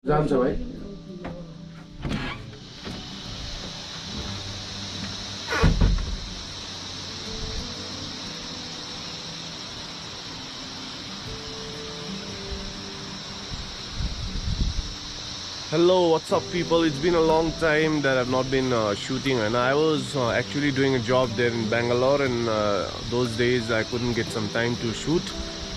जान्छ भाइ। Hello, what's up people? It's been a long time that I've not been shooting, and I was actually doing a job there in Bangalore, and those days I couldn't get some time to shoot.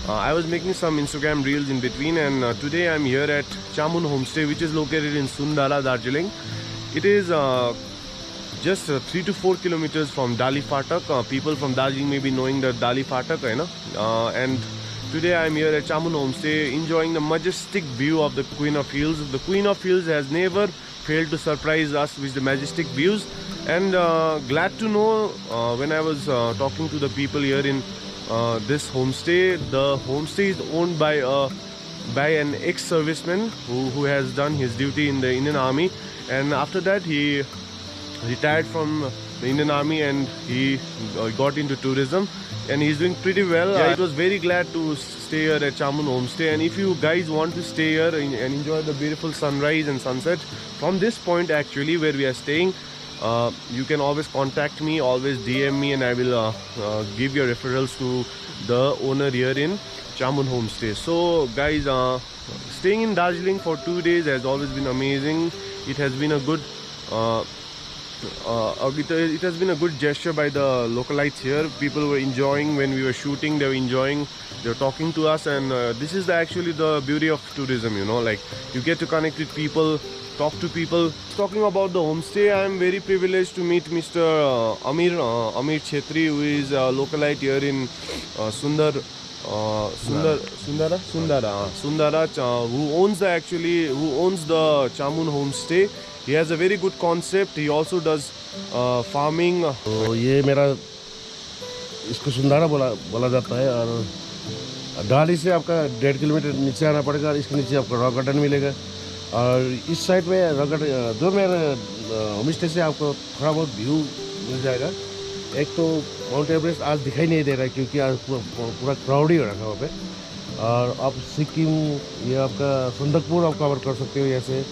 I was making some Instagram reels in between, and today I'm here at Chamun Homestay, which is located in Sundara, Darjeeling. It is just 3 to 4 kilometers from Dali Fatak. People from Darjeeling may be knowing the Dali Fatak, and today I'm here at Chamun Homestay enjoying the majestic view of the Queen of Hills. The Queen of Hills has never failed to surprise us with the majestic views, and glad to know when I was talking to the people here in this homestay, the homestay is owned by an ex-serviceman who has done his duty in the Indian Army, and after that he retired from the Indian Army and he got into tourism, and he's doing pretty well. I was very glad to stay here at Chamun Homestay, and if you guys want to stay here and enjoy the beautiful sunrise and sunset from this point actually where we are staying, you can always contact me, always DM me, and I will give your referrals to the owner here in Chamun Homestay. So guys, staying in Darjeeling for 2 days has always been amazing. It has been a good it has been a good gesture by the localites here. People were enjoying when we were shooting. They were enjoying. They were talking to us, and this is actually the beauty of tourism. Like you get to connect with people, talk to people. Talking about the homestay, I am very privileged to meet Mr. Amir Chhetri, who is a localite here in Sundara, who owns the Chamun Homestay. He has a very good concept. He also does farming. तो ये मेरा इसको सुंदारा बोला जाता है, और डाली से आपका 1.5 किलोमीटर नीचे आना पड़ेगा, और इसके नीचे आपको रॉक गार्डन मिलेगा। और इस साइड में रॉक गार्डन जो मेरे होम स्टे से आपको थोड़ा बहुत व्यू मिल जाएगा। एक तो माउंट एवरेस्ट आज दिखाई नहीं दे रहा है क्योंकि आज पूरा क्राउड ही हो रहा है वहाँ पे। और आप सिक्किम, ये आपका सन्दकपुर आप कवर कर सकते हो यहाँ से,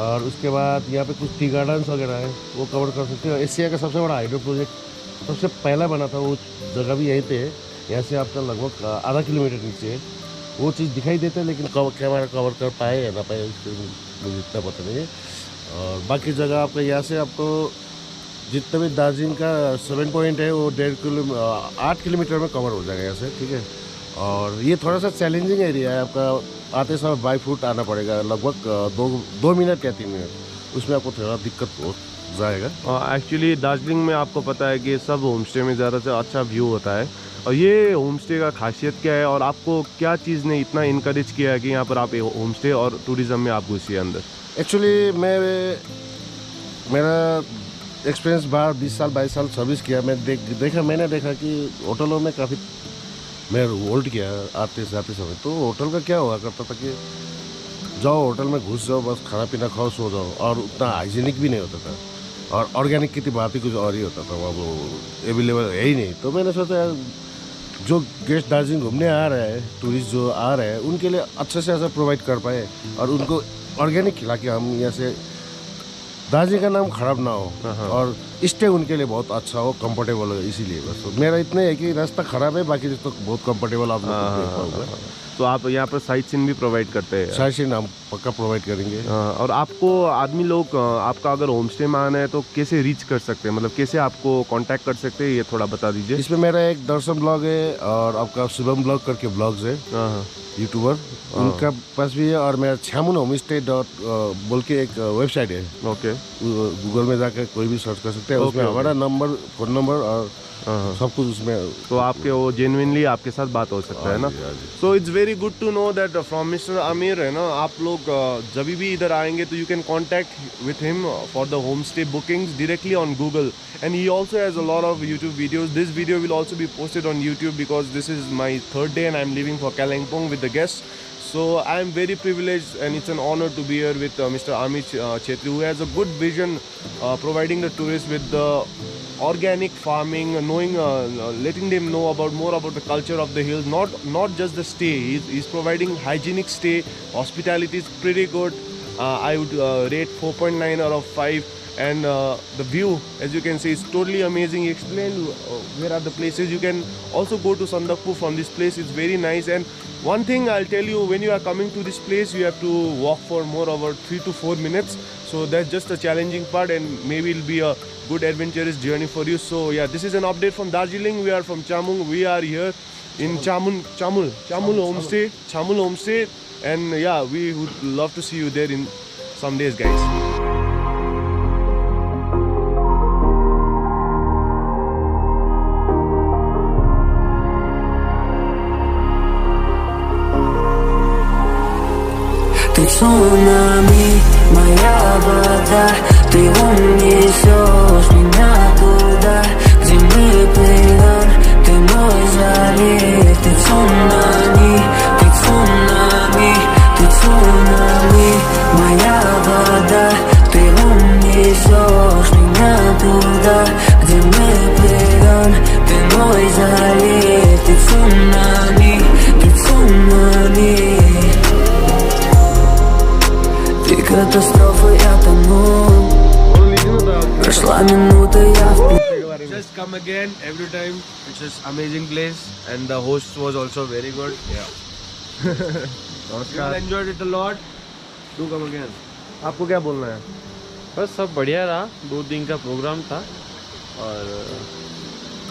और उसके बाद यहाँ पे कुछ टी गार्डन्स वगैरह है वो कवर कर सकते हो। एशिया का सबसे बड़ा हाइड्रो प्रोजेक्ट सबसे पहला बना था, वो जगह भी यहीं पे है। यहाँ से आपका लगभग आधा किलोमीटर नीचे है, वो चीज़ दिखाई देता है, लेकिन कैमरा कवर कर पाए या ना पाए मुझे इतना पता नहीं है। और बाकी जगह आपका यहाँ से आपको जितना भी दार्जिलिंग का 7 पॉइंट है वो 8 किलोमीटर में कवर हो जाएगा यहाँ से, ठीक है। और ये थोड़ा सा चैलेंजिंग एरिया है, आपका आते समय बाई फुट आना पड़ेगा, लगभग 2 मिनट या 3 मिनट, उसमें आपको थोड़ा दिक्कत हो जाएगा। एक्चुअली दार्जिलिंग में आपको पता है कि सब होमस्टे में ज़्यादा से अच्छा व्यू होता है, और ये होमस्टे का खासियत क्या है, और आपको क्या चीज़ ने इतना इनकरेज किया है कि यहाँ पर आप होमस्टे और टूरिज़्म में आप घुसिए अंदर? एक्चुअली मेरा एक्सपीरियंस 20 साल 22 साल सर्विस किया। मैंने देखा कि होटलों में काफ़ी मैं होल्ड किया आते जाते समय, तो होटल का क्या हुआ करता था कि जाओ होटल में घुस जाओ, बस खाना पीना खाओ, सो जाओ, और उतना हाइजीनिक भी नहीं होता था, और ऑर्गेनिक की बात ही कुछ और ही होता था, वहाँ वो अवेलेबल है ही नहीं। तो मैंने सोचा जो गेस्ट दार्जिलिंग घूमने आ रहे हैं, टूरिस्ट जो आ रहे हैं, उनके लिए अच्छे से अच्छा प्रोवाइड कर पाए, और उनको ऑर्गेनिक खिला के हम यहाँ से दार्जिलिंग का नाम खराब ना हो, और स्टे उनके लिए बहुत अच्छा हो, कंफर्टेबल हो। इसीलिए बस मेरा इतना है कि रास्ता खराब है, बाकी तो बहुत कंफर्टेबल आप लोग। तो आप यहाँ पर साइट सीन भी प्रोवाइड करते हैं? साइट सीन हम पक्का प्रोवाइड करेंगे। और आपको आदमी लोग आपका अगर होम स्टे में आना है तो कैसे रीच कर सकते हैं, मतलब कैसे आपको कांटेक्ट कर सकते हैं, ये थोड़ा बता दीजिए। इसमें मेरा एक दर्शन ब्लॉग है, और आपका शुभम ब्लॉग करके ब्लॉग्स है, यूट्यूबर, उनका पास भी है। और मेरा छामुन होमस्टे बोल के एक वेबसाइट है, ओके, गूगल में जाकर कोई भी सर्च कर सकते हैं। उसमें हमारा नंबर, फ़ोन नंबर और सब कुछ उसमें, तो आपके वो जेन्युइनली आपके साथ बात हो सकता है ना। So it's very good to know that from mister Aamir, है ना। आप लोग जब भी इधर आएंगे तो you can contact with him for the homestay bookings directly on Google, and he also has a lot of YouTube videos. This video will also be posted on YouTube because this is my 3rd day and I am leaving for Kalimpong with the guests. So I am very privileged, and it's an honor to be here with Mr. Amir Chhetri, who has a good vision, providing the tourists with the organic farming, knowing, letting them know more about the culture of the hills. Not just the stay. He's providing hygienic stay. Hospitality is pretty good. I would rate 4.9 out of 5. And the view, as you can see, is totally amazing. He explained where are the places. You can also go to Sandakpur from this place. It's very nice. And one thing I'll tell you, when you are coming to this place, you have to walk for more over 3 to 4 minutes. So that's just a challenging part, and maybe it'll be a good adventurous journey for you. So yeah, this is an update from Darjeeling. We are from Chamung. We are here in Chamul Homestay. And yeah, we would love to see you there in some days, guys. Ты цунами, моя вода, ты унесешь меня туда, где мы плывем, ты мой залив. Ты цунами, моя вода, ты унесешь меня туда, где мы плывем, ты мой залив. Ты цунами. Катастрофа, я тону. Прошла минута, я в Just come again every time. It's just amazing place, and the host was also very good. Yeah. Namaskar. Enjoyed it a lot. Do come again. आपको क्या बोलना है? बस सब बढ़िया रहा। 2 दिन का प्रोग्राम था और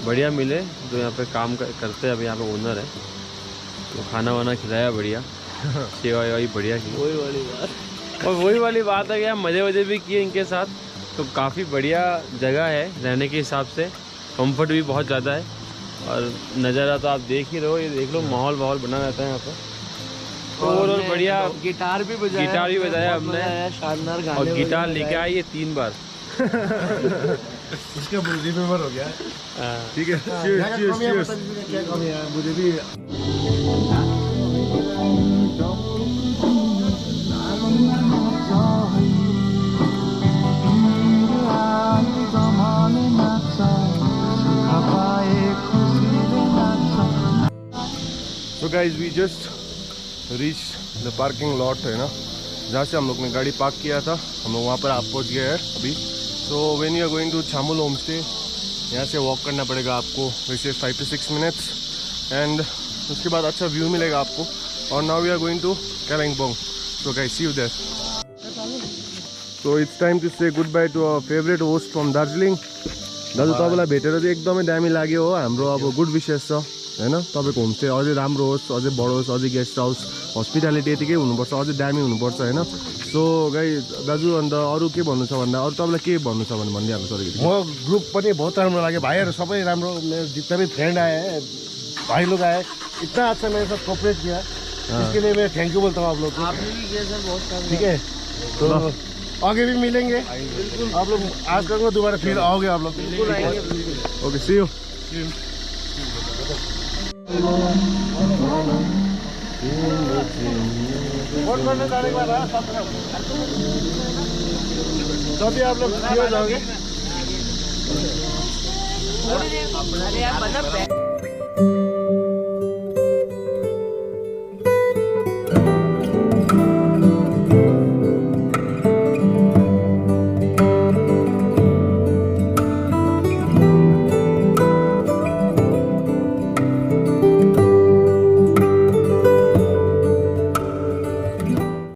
बढ़िया मिले जो यहाँ पे काम करते हैं। अब यहाँ पे ओनर है तो खाना वाना खिलाया बढ़िया, सेवा वेवा बढ़िया की। वही वाली बात है कि मज़े भी किए इनके साथ, तो काफ़ी बढ़िया जगह है रहने के हिसाब से। कंफर्ट भी बहुत ज़्यादा है और नज़ारा तो आप देख ही रहे हो। ये देख लो, माहौल बना रहता है यहाँ पर। और बढ़िया गिटार भी बजाया हमने, शानदार गाने। और गिटार लेके आए ये 3 बार। इसका मुझे रिमेम्बर हो गया। ठीक है, मुझे भी So guys, we just reached the parking lot, है ना, जहाँ से हम लोग ने गाड़ी पार्क किया था। हम लोग वहाँ पर आप पहुँच गए हैं अभी। So when you are going to Chamul Homestay, यहाँ से वॉक करना पड़ेगा आपको वैसे 5 to 6 minutes, and उसके बाद अच्छा व्यू मिलेगा आपको। और now we are going to Kalimpong. So guys, see you there. So it's time to say goodbye to our favorite host from Darjeeling. दाजु तपाईँलाई भेटेर चाहिँ एकदमै दामी लाग्यो हो। हाम्रो अब गुड विशेष छ हैन, तपाईँको होमस्टे अझै राम्रो होस्, अझै बढोस्, अझै गेस्ट हाउस हस्पिटालिटी यतिकै हुनुपर्छ, अझै दामी हुनुपर्छ हैन। सो गाइस, दाजु अन्त अरू के भन्नु छ भन्दा, अरू तपाईँलाई के भन्नु छ भने भनिदिहाल्नु सर। म ग्रुप पनि बहुत राम्रो लाग्यो, भाइहरू सबै राम्रो, मेरो जितना भी फ्रेंड आए भाई लोग आए, इतना अच्छा मेरे साथ कोऑपरेट किया, इसके लिए मैं थैंक यू बोलता हूँ आप लोग को। आपने भी किया सर, बहुत काम। ठीक है, तो आगे भी मिलेंगे आप लोग। आज करूँगा दोबारा, फिर आओगे आप लोग। बिल्कुल आएंगे। Okay, C you. वोट करने जाने के बाद जब भी आप लोग फ्री हो जाओगे।